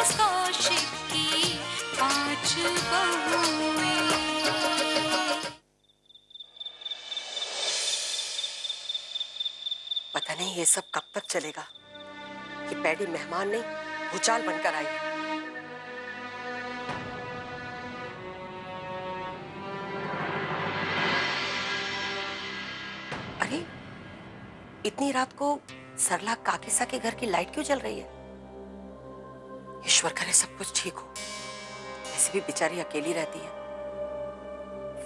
इस कौशिक की 5 बहुएं। पता नहीं ये सब कब तक चलेगा। ये पैडी मेहमान नहीं, भूचाल बनकर आई है। अरे, इतनी रात को सरला काकीसा के घर की लाइट क्यों जल रही है? ईश्वर करे सब कुछ ठीक हो। ऐसे भी बेचारी अकेली रहती है।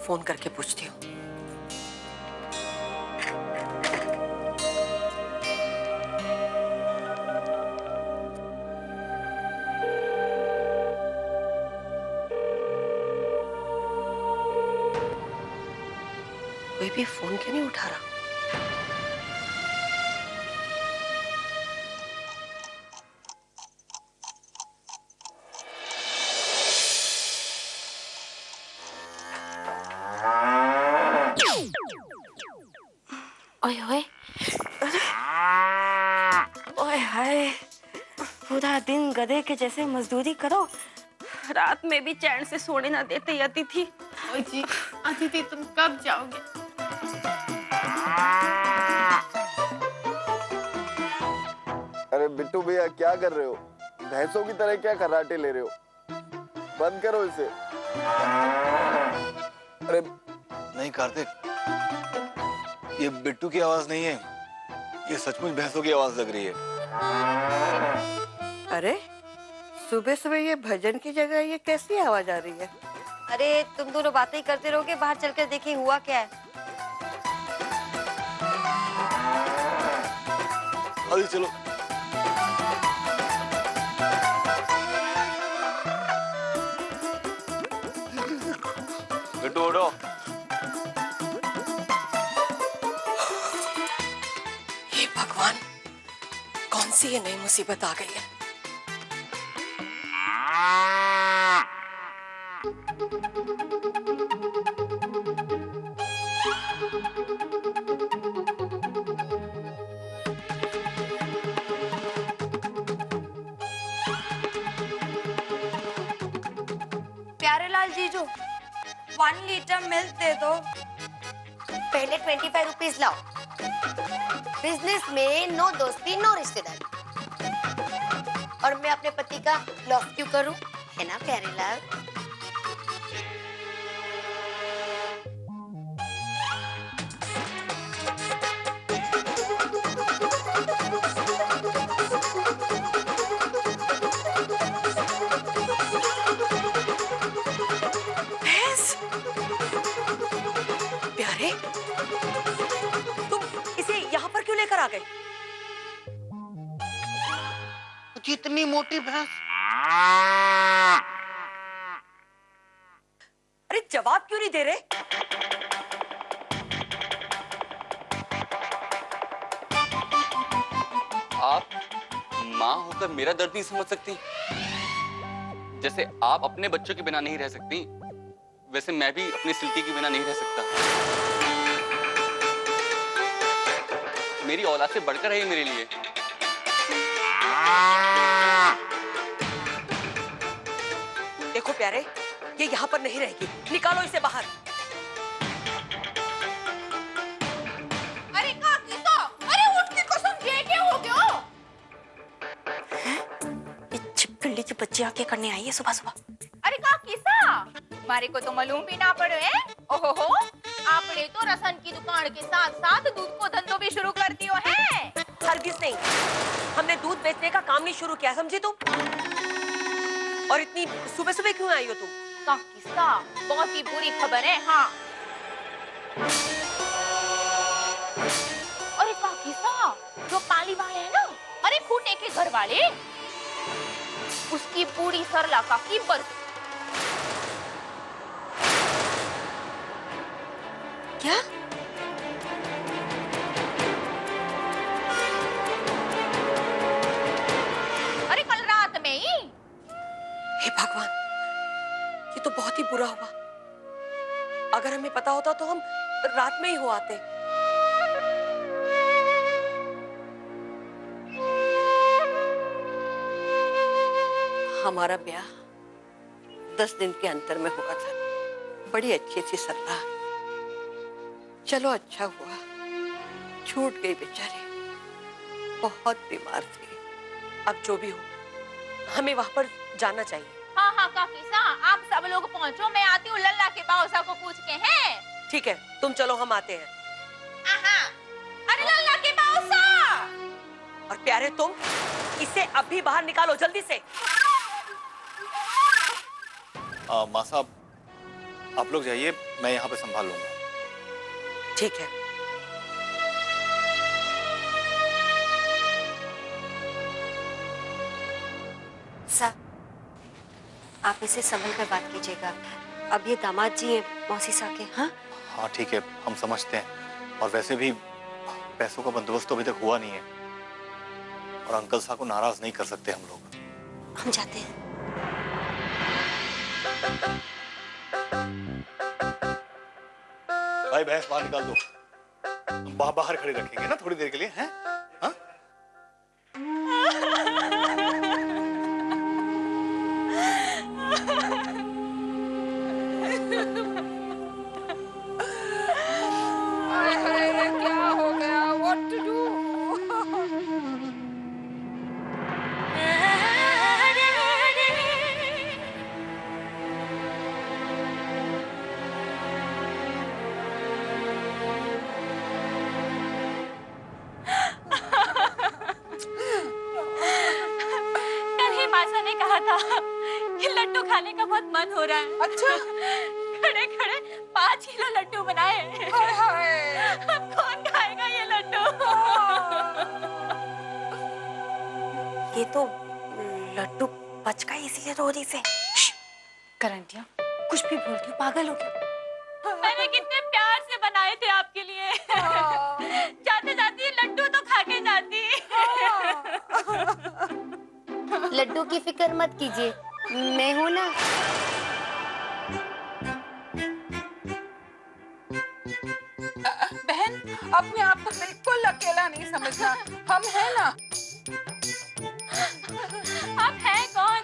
फोन करके पूछती हूँ। कोई भी फोन क्यों नहीं उठा रहा? ओए ओए, ओए हाय, पूरा दिन गधे के जैसे मजदूरी करो, रात में भी चैन से सोने ना देते अतिथि। ओए जी, अतिथि तुम कब जाओगे? अरे बिट्टू भैया क्या कर रहे हो? भैंसों की तरह क्या खर्राटे ले रहे हो? बंद करो इसे। अरे नहीं कार्तिक, ये बिट्टू की आवाज नहीं है, ये सचमुच भैंसों की आवाज लग रही है। अरे सुबह सुबह ये भजन की जगह ये कैसी आवाज आ रही है? अरे तुम दोनों बातें ही करते रहोगे, बाहर चलकर देखिए हुआ क्या है। अरे चलो। बिट्टू उठो। हे भगवान, कौन सी ये नई मुसीबत आ गई है? प्यारेलाल जीजू, 1 लीटर मिल्क दे दो। पहले 25 रुपीज लाओ। बिजनेस में नो दोस्ती नो रिश्तेदारी। और मैं अपने पति का लॉस क्यों करूं, है ना प्यारेलाल? प्यारे, तुम इसे यहाँ पर क्यों लेकर आ गए? इतनी मोटी भैंस। अरे जवाब क्यों नहीं दे रहे? आप माँ होकर मेरा दर्द नहीं समझ सकती? जैसे आप अपने बच्चों के बिना नहीं रह सकती, वैसे मैं भी अपनी सिल्की के बिना नहीं रह सकता। मेरी औलाद से बढ़कर है ये मेरे लिए। देखो प्यारे, ये यहाँ पर नहीं रहेगी, निकालो इसे बाहर। अरे काकी तो, अरे उठ के कसम, ये क्या हो गया? ये छिपकली की बच्ची आके करने आई है सुबह सुबह। अरे काकी सा, मारे को तो मालूम भी ना पड़े हैं। ओहो हो, आपने तो रसन की दुकान के साथ साथ दूध को धंधो भी शुरू कर दियो है। हरगिज नहीं, हमने दूध बेचने का काम नहीं शुरू किया, समझी तुम? और इतनी सुबह सुबह क्यों आई हो तुम? काकी सा, बहुत ही बुरी खबर है। हाँ, अरे काकी सा, जो पाली वाले हैं ना, अरे खूटे के घर वाले, उसकी पूरी सरला काकी बर्फ। क्या? अरे कल रात में ही। हे भगवान, ये तो बहुत ही बुरा हुआ। अगर हमें पता होता तो हम रात में ही हो आते। हमारा ब्याह 10 दिन के अंतर में हुआ था। बड़ी अच्छी थी सरला। चलो अच्छा हुआ, छूट गई बेचारी, बहुत बीमार थी। अब जो भी हो, हमें वहां पर जाना चाहिए। हाँ हाँ काकी सा, आप सब लोग पहुँचो, मैं आती हूँ लल्ला के बाउसा को पूछ के। हैं ठीक है, तुम चलो, हम आते हैं। अरे लल्ला के बाउसा! और प्यारे तुम, इसे अभी बाहर निकालो जल्दी से। माँ साहब, आप लोग जाइए, मैं यहाँ पे संभाल लूंगा। ठीक है। साहब, आप इसे संभल कर बात कीजिएगा। अब ये दामाद जी है मौसी साहब के। हाँ हाँ ठीक है, हम समझते हैं। और वैसे भी पैसों का बंदोबस्त तो अभी तक हुआ नहीं है, और अंकल साहब को नाराज नहीं कर सकते हम लोग। हम जाते हैं। भाई भैंस बाहर निकाल दो, बाहर खड़ी रखेंगे ना थोड़ी देर के लिए, हैं? हाँ? क्या हो गया? What to do? कल ही मासा ने कहा था कि लड्डू खाने का बहुत मन हो रहा है। अच्छा, खड़े खड़े 5 किलो लड्डू बनाए। हाय हाय। अब कौन खाएगा ये लड्डू? ये तो लड्डू बच गए, इसीलिए रो रही से। करंटिया, कुछ भी बोलती हो, पागल हो क्या? मैंने कितने प्यार से बनाए थे आपके लिए। जाते जाते ये लड्डू तो खा के जाती। लड्डू की फिक्र मत कीजिए, मैं हूं ना। बहन, अपने आप को बिल्कुल अकेला नहीं समझना, हम हैं ना। आप हैं कौन?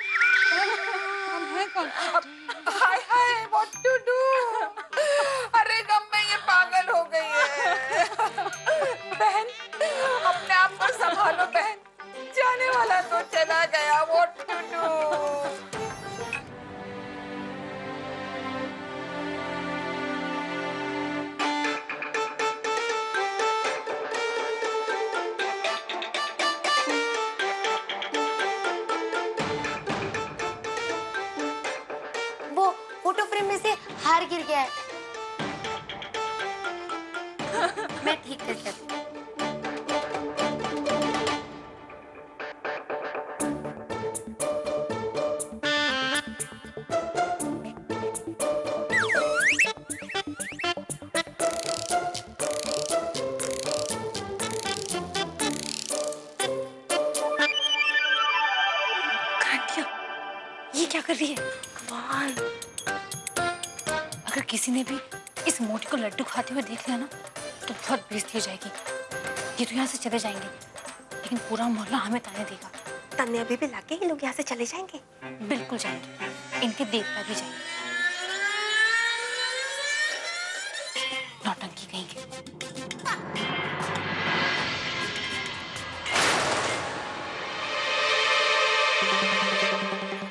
हम हैं कौन? हाय हाय, व्हाट टू डू? अरे गम में ये पागल हो गई है। बहन, अपने आप को संभालो बहन, जाने वाला तो चला गया, व्हाट टू डू? वो फोटो फ्रेम में से हार गिर गया है। मैं ठीक करके आती हूँ। करंटिया, ये क्या कर रही है? कमाल! अगर किसी ने भी इस मोटी को लड्डू खाते हुए देख लिया ना, तो बहुत बेइज्जती हो जाएगी। ये तो यहाँ से चले जाएंगे, लेकिन पूरा मोहल्ला हमें ताने देगा। तन्ने अभी भी लाके ये लोग यहाँ से चले जाएंगे। बिल्कुल जाएंगे, इनके देवता भी जाएंगे। नौटंकी कहेंगे।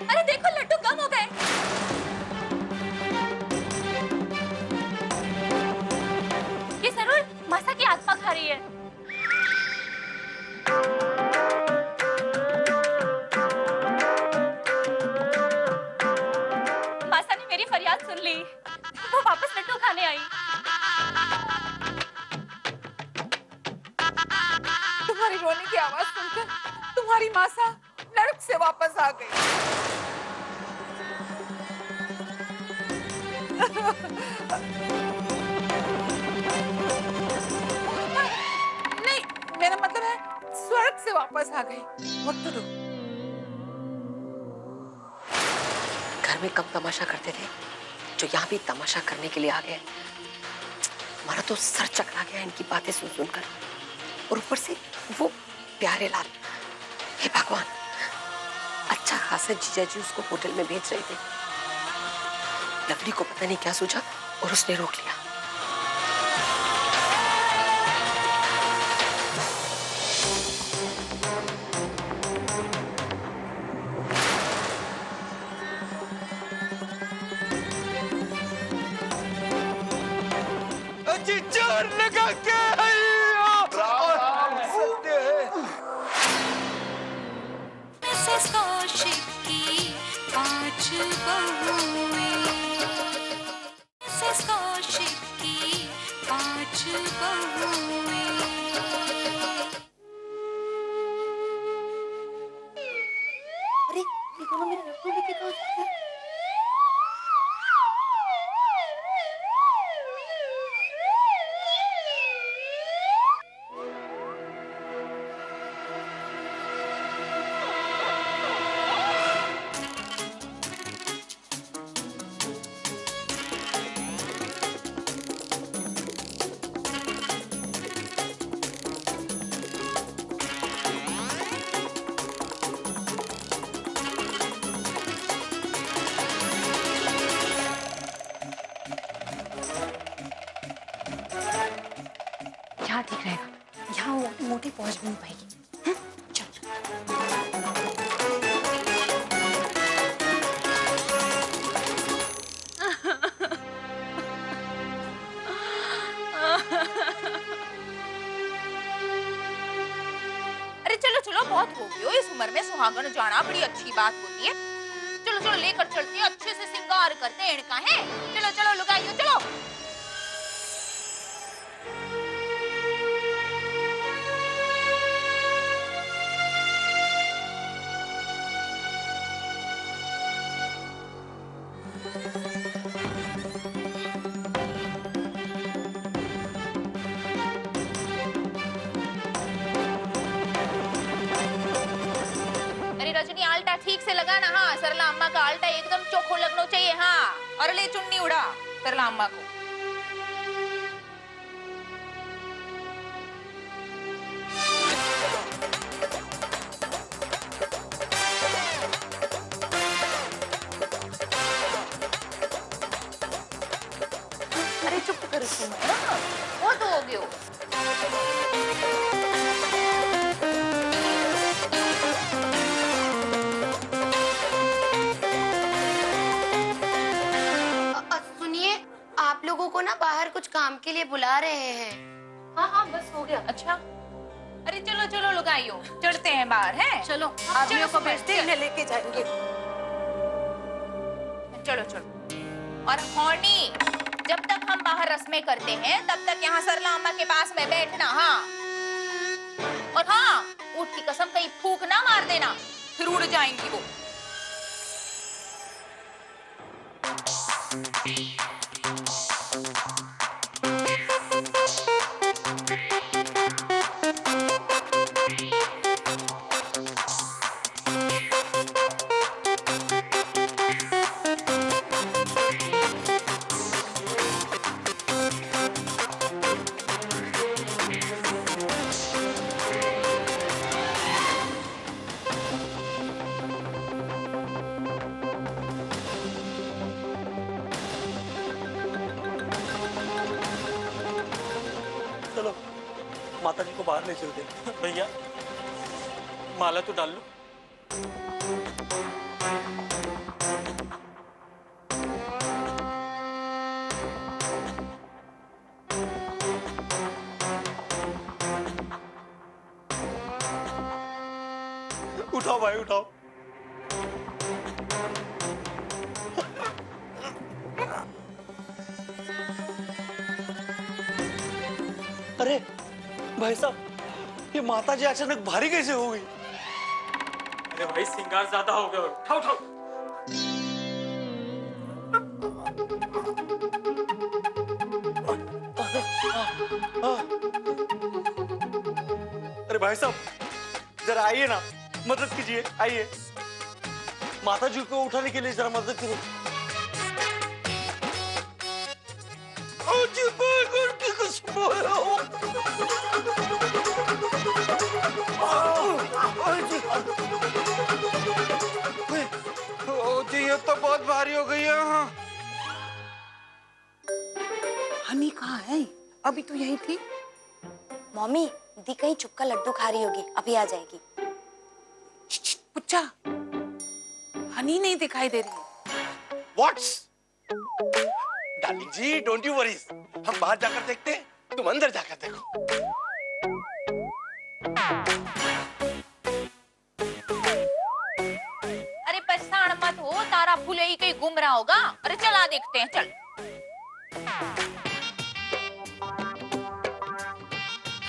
अरे देखो, लड्डू कम हो गए। ये जरूर मासा की आत्मा खा रही है। मासा ने मेरी फरियाद सुन ली, वो वापस लड्डू खाने आई। तुम्हारी रोने की आवाज सुनकर तुम्हारी मासा नर्क से वापस आ गई। नहीं, मेरा मतलब है स्वर्ग से वापस आ गई। What to do? घर में कम तमाशा करते थे, जो यहाँ भी तमाशा करने के लिए आ गए। हमारा तो सर चकरा गया इनकी बातें सुन सुनकर, और ऊपर से वो प्यारे लाल। हे भगवान, अच्छा अच्छा खासा जीजा जी उसको होटल में भेज रहे थे। लवली को पता नहीं क्या सूझा और उसने रोक लिया। लगा के मिसेस कौशिक की 5 बहुएं, मिसेस कौशिक की 5 बहुएं। अरे ये दोनों मेरे लड्डू लेके कहाँ जा रहे हैं? यहाँ ठीक रहेगा, यहाँ वो मोटी पहुंच भी नहीं पाएगी। चल अरे चलो चलो, बहुत हो गई हो, इस उम्र में सुहागन जाना बड़ी अच्छी बात होती है। चलो चलो लेकर चलते हैं, अच्छे से श्रृंगार करते हैं इनका है। चलो चलो लुगाइयो चलो। अरे रजनी आल्टा ठीक से लगाना। हाँ, सरला अम्मा का आल्टा एकदम चोखो लगना चाहिए। हाँ, और ले चुन्नी उड़ा सरला अम्मा को। अरे चुप कर तुम, वो तो हो गयो। सुनिए, आप लोगों को ना बाहर कुछ काम के लिए बुला रहे हैं। हाँ हाँ बस हो गया। अच्छा, अरे चलो चलो लुगाइयो, चढ़ते हैं बाहर हैं। चलो आदमियों को भेजते इन्हें लेके जाएंगे। चलो चलो। और हॉनी, जब तक हम बाहर रस्में करते हैं तब तक यहाँ सरला अम्मा के पास में बैठना। हाँ, और हाँ, ऊँट की कसम कहीं फूंक ना मार देना, फिर उड़ जाएंगी वो। चलो माता जी को बाहर ले चलते। भैया माला तो डाल लो। उठाओ भाई उठाओ। अरे भाई साहब, ये माता जी अचानक भारी कैसे हो गई? अरे भाई श्रृंगार ज्यादा हो गया। उठाओ उठाओ। अरे भाई साहब जरा आइए ना, मदद कीजिए, आइए। माता जी को उठाने के लिए जरा मदद करो। भारी हो गई है। हाँ। हनी कहाँ है? अभी तो यही थी। मम्मी दी कहीं चुपका लड्डू खा रही होगी, अभी आ जाएगी। पुच्चा, हनी नहीं दिखाई दे रही। What's? Darling ji, don't you worry, हम बाहर जाकर देखते हैं, तुम अंदर जाकर देखो। अरे परेशान मत हो, तारा फूले ही कहीं घूम रहा होगा। अरे चला देखते हैं, चल।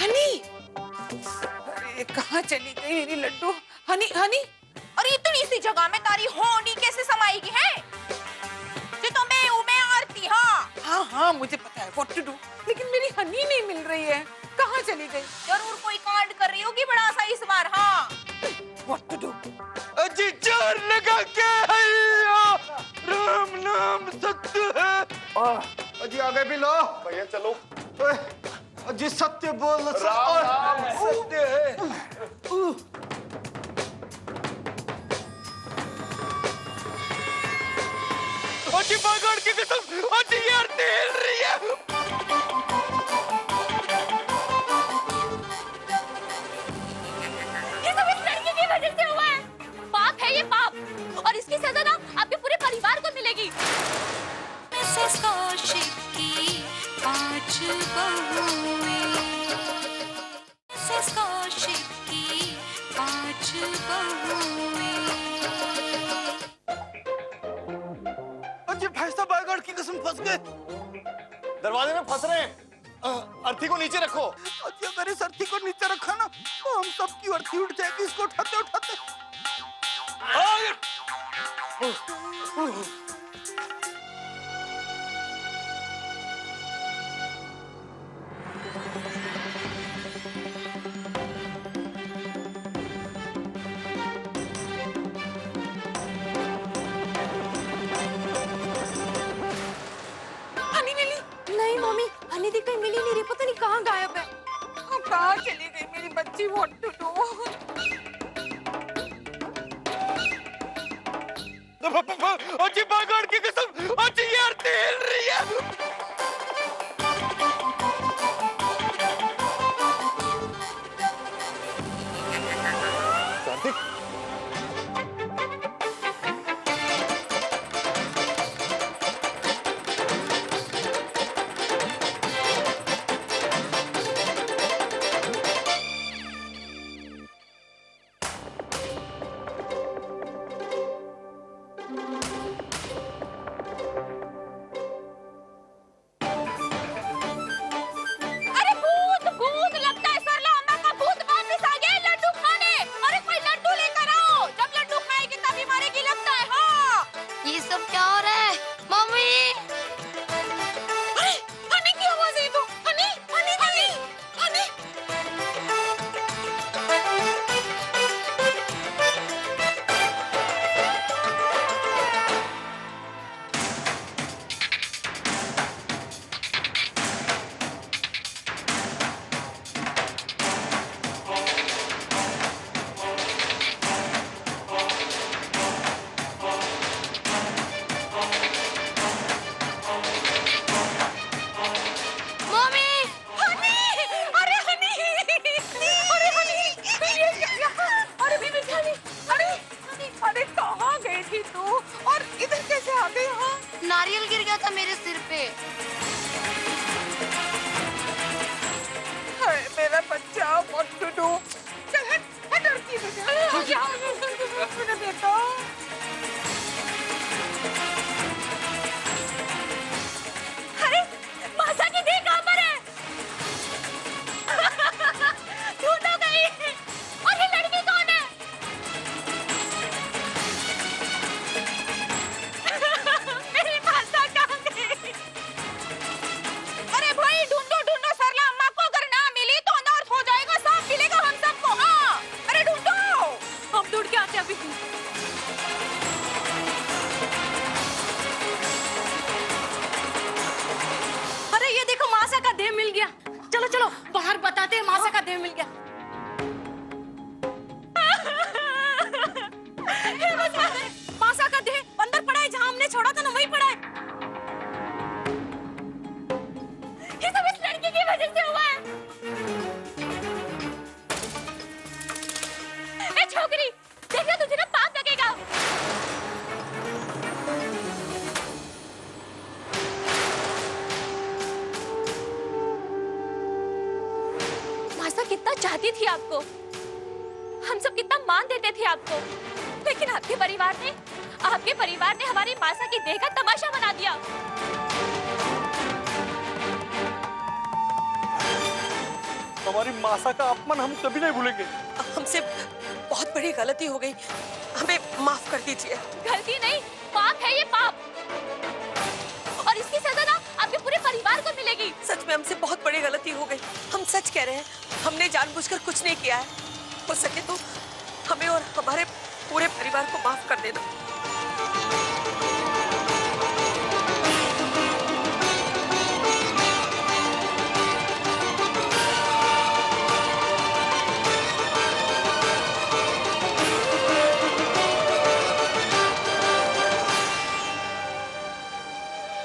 हनी, अरे कहाँ चली गई मेरी लड्डू? हनी हनी, अरे इतनी सी जगह में तारी होनी कैसे समाएगी है? तो मैं हूँ, मैं आरती। हाँ हाँ हाँ मुझे पता है व्हाट टू डू, लेकिन मेरी हनी नहीं मिल रही है। कहाँ चली गई? जरूर कोई कांड कर रही होगी बड़ा सा इस बार। हाँ व्हाट टू डू? अजी जोर लगा के हैया, राम नाम सत्य है। अजी आगे भी लो भैया चलो। अजी सत्य बोल। राम नाम सत्य है। अजी बागड़ की कसम, अजी यार तेल रही है। ये सब इस लड़की की वजह से हुआ है। पाप है ये, पाप, और इसकी सजा ना आपके पूरे परिवार को मिलेगी। मिसेस कौशिक की 5 बहुएं, मिसेस कौशिक की 5 बहुएं। अजी भैंसा बागड़ की कसम फंस गए। दरवाजे में फंस रहे हैं। अर्थी को नीचे रखो। अजी अगर इस अर्थी को नीचे रखा ना तो हम सबकी अर्थी उठ जाएगी। इसको उठाते उठाते। हनी मिली? नहीं मम्मी, हनी दी कहीं मिली नहीं रही, पता नहीं कहाँ गायब है। कहाँ चली गई मेरी बच्ची? What to do? अजी बागड़ की कसम, अजी यार तेल रही है। कार्तिक, अरे भूत भूत, लगता है सरला अम्मा का भूत वापस आ गया लड्डू खाने। अरे कोई लड्डू लेकर आओ, जब लड्डू खाएगी तभी मारेगी लगता है। हाँ ये सब क्या हो रहा है मम्मी? अरे हनी की आवाज है तो। हनी हनी हनी हनी। मम्मी हनी, अरे हनी, अरे हनी, ये क्या? अरे बेबी हनी, अरे अरे कहाँ गई थी तू और इधर कैसे आ गई? हाँ नारियल गिर गया था मेरे सिर पे। हाय मेरा बच्चा, व्हाट टू डू? चल हट हट लड़की बेटा, मेरा बेटा। अरे मासा की देह कहाँ पर है? ढूंढ हो गई। और ये लड़की कौन है? मेरी मासा कहाँ गई? अरे भाई ढूंढो ढूंढो सरला अम्मा को, अगर ना मिली तो अनर्थ हो जाएगा, सांप मिलेगा हम सबको। हाँ अरे ढूंढो। हम ढूंढ के आते हैं अभी। चाहती थी आपको, हम सब कितना मान देते थे आपको, लेकिन आपके परिवार ने हमारी मासा की देह का तमाशा बना दिया। हमारी मासा का अपमान हम कभी नहीं भूलेंगे। हमसे बहुत बड़ी गलती हो गई, हमें माफ कर दीजिए। गलती नहीं, पाप है ये, पाप। और इसकी सजा ना आपके पूरे परिवार को मिलेगी। सच में हमसे बहुत बड़ी गलती हो गई, हम सच कह रहे हैं, हमने जानबूझकर कुछ नहीं किया है। हो सके तो हमें और हमारे पूरे परिवार को माफ कर देना।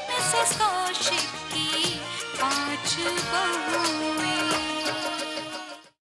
मिसेस कौशिक की 5 बहुएं।